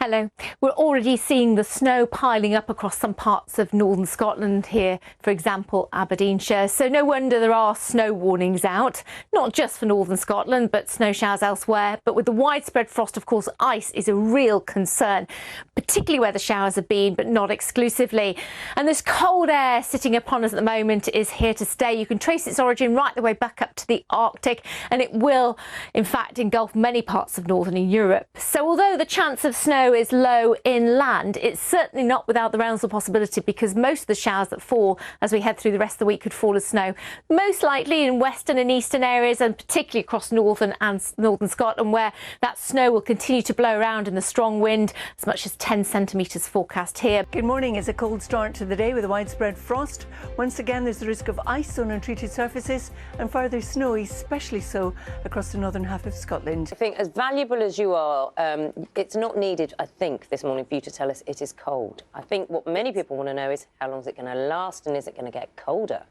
Hello. We're already seeing the snow piling up across some parts of northern Scotland here, for example, Aberdeenshire. So no wonder there are snow warnings out, not just for northern Scotland, but snow showers elsewhere. But with the widespread frost, of course, ice is a real concern, particularly where the showers have been, but not exclusively. And this cold air sitting upon us at the moment is here to stay. You can trace its origin right the way back up to the Arctic, and it will, in fact, engulf many parts of northern Europe. So although the chance of snow is low inland, it's certainly not without the realms of possibility, because most of the showers that fall as we head through the rest of the week could fall as snow, most likely in western and eastern areas, and particularly across northern Scotland, where that snow will continue to blow around in the strong wind, as much as 10 centimetres forecast here. Good morning. It's a cold start to the day with a widespread frost. Once again, there's the risk of ice on untreated surfaces and further snow, especially so across the northern half of Scotland. I think, as valuable as you are, it's not needed, I think, this morning for you to tell us it is cold. I think what many people want to know is how long is it going to last, and is it going to get colder?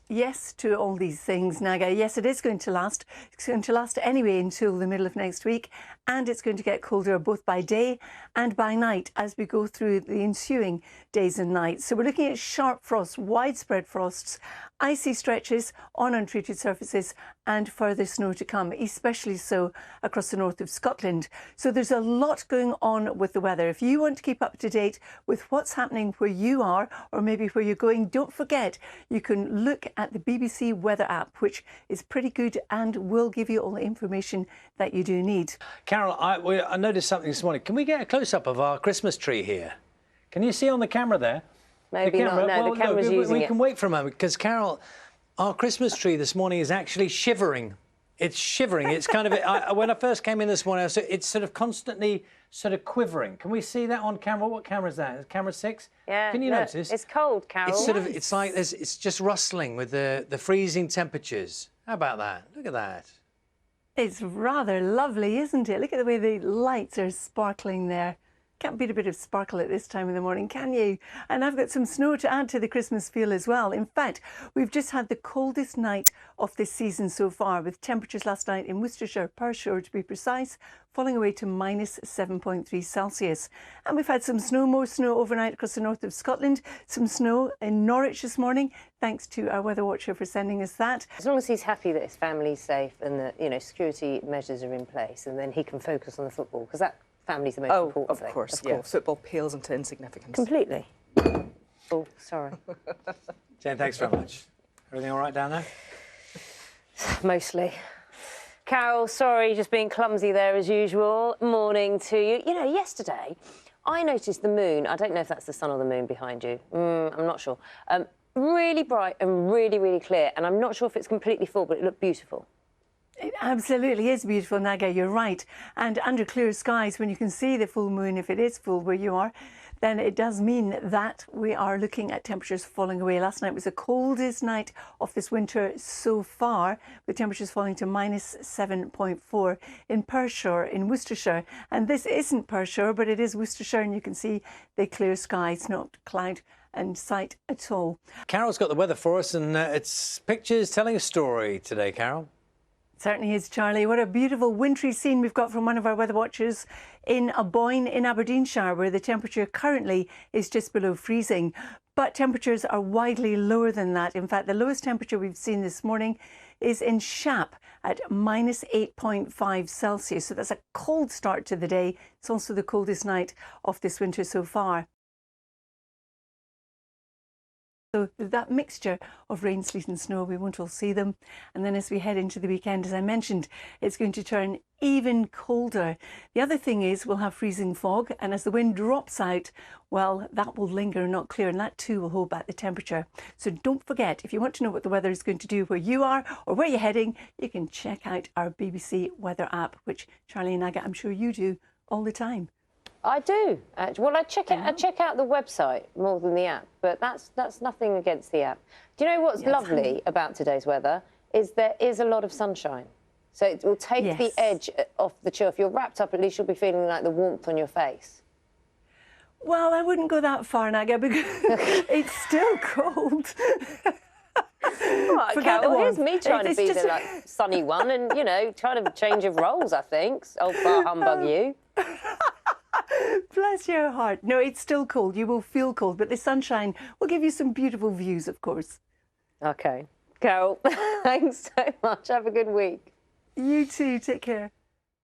Yes to all these things, Naga. Yes, it is going to last. It's going to last anyway until the middle of next week, and it's going to get colder both by day and by night as we go through the ensuing days and nights. So we're looking at sharp frosts, widespread frosts, icy stretches on untreated surfaces, and further snow to come, especially so across the north of Scotland. So there's a lot going on with the weather. If you want to keep up to date with what's happening where you are, or maybe where you're going, don't forget you can look at the BBC weather app, which is pretty good and will give you all the information that you do need. Carol, I noticed something this morning. Can we get a close-up of our Christmas tree here? Can you see on the camera there? Maybe not. No, the camera's using it. We can wait for a moment, because, Carol, our Christmas tree this morning is actually shivering. It's shivering. It's kind of... when I first came in this morning, it's sort of constantly sort of quivering. Can we see that on camera? What camera is that? Is camera 6? Yeah. Can you notice? It's cold, Carol. It's sort of... It's like it's just rustling with the freezing temperatures. How about that? Look at that. It's rather lovely, isn't it? Look at the way the lights are sparkling there. Can't beat a bit of sparkle at this time in the morning, can you? And I've got some snow to add to the Christmas feel as well. In fact, we've just had the coldest night of this season so far, with temperatures last night in Worcestershire, Perthshire to be precise, falling away to minus 7.3 Celsius. And we've had some snow, more snow overnight across the north of Scotland, some snow in Norwich this morning, thanks to our weather watcher for sending us that. As long as he's happy that his family's safe and that, you know, security measures are in place, and then he can focus on the football, because that family's the most important thing. Of course, yeah. Football pales into insignificance. Completely. Oh, sorry. Jane, thanks very much. Everything all right down there? Mostly. Carol, sorry, just being clumsy there as usual. Morning to you. You know, yesterday I noticed the moon. I don't know if that's the sun or the moon behind you. I'm not sure. Really bright and really, really clear. And I'm not sure if it's completely full, but it looked beautiful. It absolutely is beautiful, Naga, you're right. And under clear skies, when you can see the full moon, if it is full where you are, then it does mean that we are looking at temperatures falling away. Last night was the coldest night of this winter so far, with temperatures falling to minus 7.4 in Perthshire, in Worcestershire. And this isn't Perthshire, but it is Worcestershire, and you can see the clear skies, not cloud and sight at all. Carol's got the weather for us, and it's pictures telling a story today, Carol. Certainly is, Charlie. What a beautiful wintry scene we've got from one of our weather watchers in Aboyne in Aberdeenshire, where the temperature currently is just below freezing. But temperatures are widely lower than that. In fact, the lowest temperature we've seen this morning is in Shap at minus 8.5 Celsius. So that's a cold start to the day. It's also the coldest night of this winter so far. So that mixture of rain, sleet and snow, we won't all see them. And then as we head into the weekend, as I mentioned, it's going to turn even colder. The other thing is we'll have freezing fog, and as the wind drops out, well, that will linger and not clear, and that too will hold back the temperature. So don't forget, if you want to know what the weather is going to do where you are or where you're heading, you can check out our BBC weather app, which Charlie and Naga, I'm sure you do all the time. I do. Well, I check out the website more than the app, but that's nothing against the app. Do you know what's lovely about today's weather? Is there is a lot of sunshine. So it will take the edge off the chill. If you're wrapped up, at least you'll be feeling like the warmth on your face. Well, I wouldn't go that far, Naga, because it's still cold. Right, Carol, here's me trying to be the like, sunny one and, you know, trying to change of roles, I think. Old bar humbug you. Bless your heart. No, it's still cold. You will feel cold, but the sunshine will give you some beautiful views, of course. OK. Carol, thanks so much. Have a good week. You too. Take care.